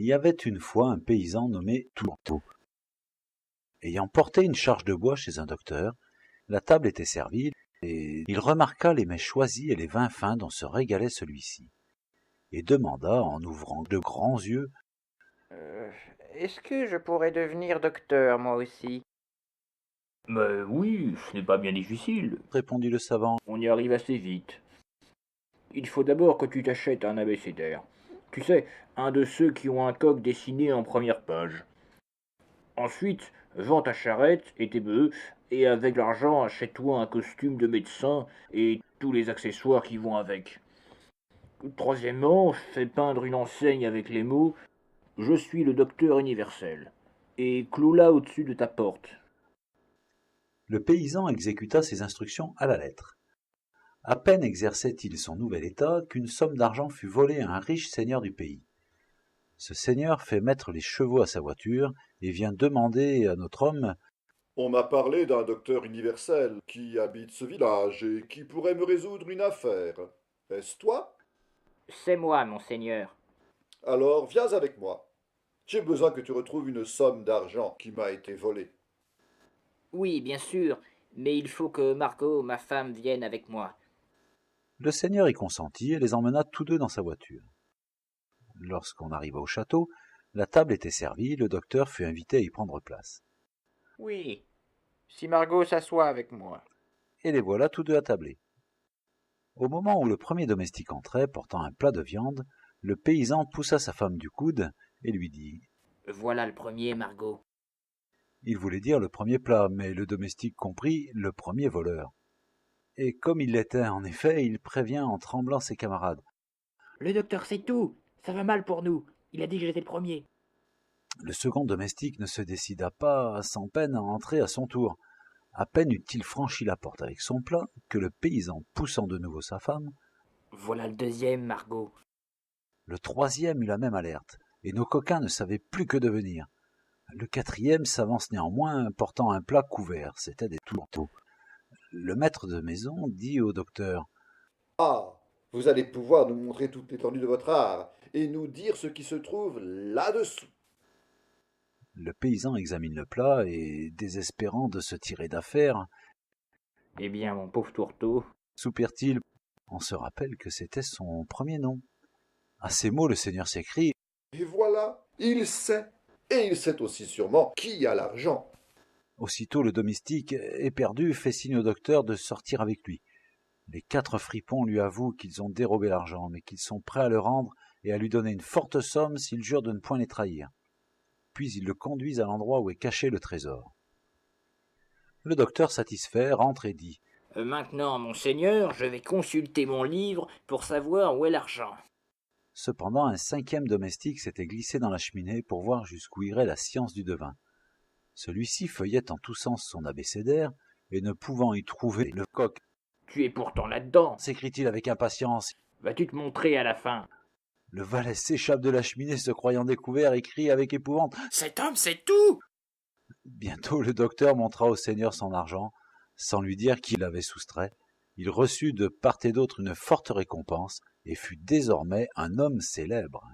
y avait une fois un paysan nommé Tourteau. Ayant porté une charge de bois chez un docteur, la table était servie, et il remarqua les mets choisis et les vins fins dont se régalait celui-ci, et demanda, en ouvrant de grands yeux, Est-ce que je pourrais devenir docteur, moi aussi? Mais oui, ce n'est pas bien difficile. répondit le savant. On y arrive assez vite. Il faut d'abord que tu t'achètes un abécédaire. Tu sais, un de ceux qui ont un coq dessiné en première page. Ensuite, vends ta charrette et tes bœufs, et avec l'argent, achète-toi un costume de médecin et tous les accessoires qui vont avec. Troisièmement, fais peindre une enseigne avec les mots « Je suis le docteur universel » et cloue-la au-dessus de ta porte. Le paysan exécuta ces instructions à la lettre. À peine exerçait-il son nouvel état qu'une somme d'argent fut volée à un riche seigneur du pays. Ce seigneur fait mettre les chevaux à sa voiture et vient demander à notre homme « On m'a parlé d'un docteur universel qui habite ce village et qui pourrait me résoudre une affaire. Est-ce toi? C'est moi, monseigneur. Alors viens avec moi. J'ai besoin que tu retrouves une somme d'argent qui m'a été volée. » Oui, bien sûr, mais il faut que Margot, ma femme, vienne avec moi. Le seigneur y consentit et les emmena tous deux dans sa voiture. Lorsqu'on arriva au château, la table était servie, le docteur fut invité à y prendre place. Oui, si Margot s'assoit avec moi. Et les voilà tous deux attablés. Au moment où le premier domestique entrait, portant un plat de viande, le paysan poussa sa femme du coude et lui dit « Voilà le premier, Margot. » Il voulait dire le premier plat, mais le domestique comprit le premier voleur. Et comme il l'était en effet, il prévient en tremblant ses camarades. « Le docteur sait tout, ça va mal pour nous, il a dit que j'étais le premier. » Le second domestique ne se décida pas sans peine à entrer à son tour. À peine eut-il franchi la porte avec son plat que le paysan, poussant de nouveau sa femme, « Voilà le deuxième, Margot. » Le troisième eut la même alerte, et nos coquins ne savaient plus que devenir. Le quatrième s'avance néanmoins, portant un plat couvert, c'étaient des tourteaux. Le maître de maison dit au docteur « Ah, vous allez pouvoir nous montrer toute l'étendue de votre art et nous dire ce qui se trouve là-dessous. » Le paysan examine le plat et, désespérant de se tirer d'affaire, « Eh bien, mon pauvre tourteau, soupire-t-il, on se rappelle que c'était son premier nom. À ces mots, le seigneur s'écrie « Et voilà, il sait. Et il sait aussi sûrement qui a l'argent. » Aussitôt le domestique, éperdu, fait signe au docteur de sortir avec lui. Les 4 fripons lui avouent qu'ils ont dérobé l'argent, mais qu'ils sont prêts à le rendre et à lui donner une forte somme s'il jure de ne point les trahir. Puis ils le conduisent à l'endroit où est caché le trésor. Le docteur, satisfait, rentre et dit « Maintenant, monseigneur, je vais consulter mon livre pour savoir où est l'argent. » Cependant, un 5e domestique s'était glissé dans la cheminée pour voir jusqu'où irait la science du devin. Celui-ci feuillait en tous sens son abécédaire, et ne pouvant y trouver le coq, « Tu es pourtant là-dedans, s'écrie-t-il avec impatience. Vas-tu te montrer à la fin? » Le valet s'échappe de la cheminée, se croyant découvert, et crie avec épouvante « Cet homme sait tout !» Bientôt le docteur montra au seigneur son argent, sans lui dire qui l'avait soustrait. Il reçut de part et d'autre une forte récompense, et fut désormais un homme célèbre.